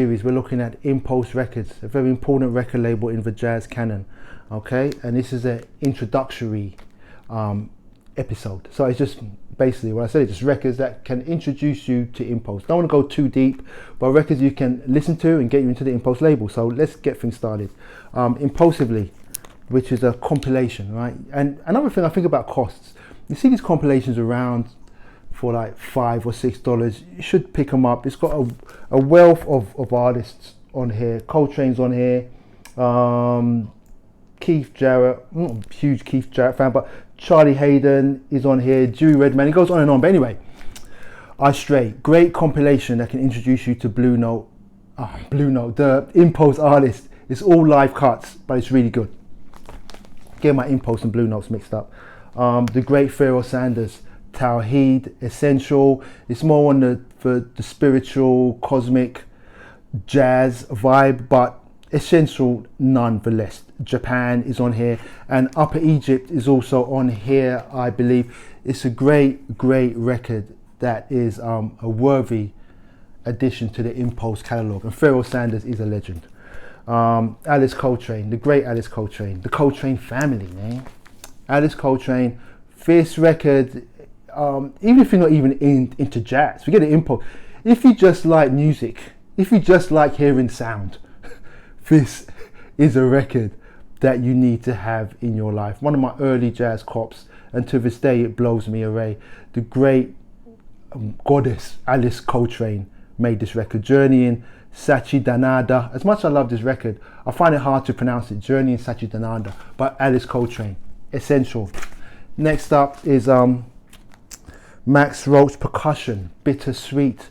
series we're looking at Impulse Records, a very important record label in the jazz canon. Okay, and this is an introductory episode. So it's just basically what I said, it's just records that can introduce you to Impulse. Don't want to go too deep, but records you can listen to and get you into the Impulse label. So let's get things started. Impulsively, which is a compilation, right? And another thing I think about costs, you see these compilations around for like $5 or $6. You should pick them up. It's got a wealth of artists on here. Coltrane's on here. Keith Jarrett, I'm not a huge Keith Jarrett fan, but Charlie Hayden is on here. Dewey Redman, it goes on and on. But anyway, I Stray, great compilation that can introduce you to Blue Note, the Impulse artist. It's all live cuts, but it's really good. Get my Impulse and Blue Notes mixed up. The great Pharoah Sanders, Tawheed, Essential. It's more on the spiritual, cosmic, jazz vibe, but Essential nonetheless. Japan is on here, and Upper Egypt is also on here, I believe. It's a great record that is a worthy addition to the Impulse catalogue, and Pharoah Sanders is a legend. Alice Coltrane, the great Alice Coltrane, the Coltrane family, man. Alice Coltrane, fierce record. Even if you're not even into jazz, forget the Impulse. If you just like music, if you just like hearing sound, this is a record that you need to have in your life. One of my early jazz cops, and to this day it blows me away. The great goddess Alice Coltrane made this record, Journeying Sachidananda. As much as I love this record, I find it hard to pronounce it, Journeying Sachidananda, by Alice Coltrane. Essential. Next up is Max Roach Percussion, Bittersweet.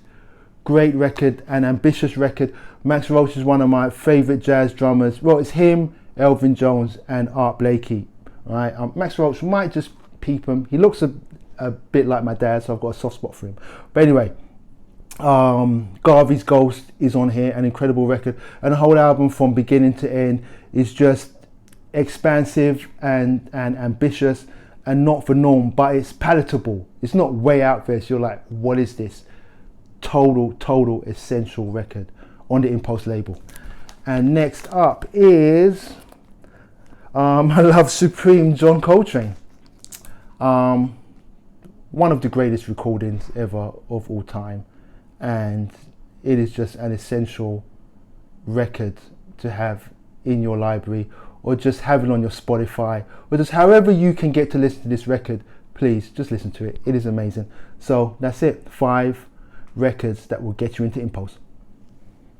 Great record, an ambitious record. Max Roach is one of my favorite jazz drummers. Well, it's him, Elvin Jones, and Art Blakey. Right? Max Roach, might just peep him. He looks a bit like my dad, so I've got a soft spot for him. But anyway, Garvey's Ghost is on here, an incredible record. And the whole album from beginning to end is just expansive and ambitious and not the norm, but it's palatable. It's not way out there, so you're like, what is this? Total essential record on the Impulse label. And next up is I love Supreme John Coltrane. One of the greatest recordings ever of all time, and it is just an essential record to have in your library, or just have it on your Spotify, or just however you can get to listen to this record. Please just listen to it. It is amazing. So that's it. 5 records that will get you into Impulse.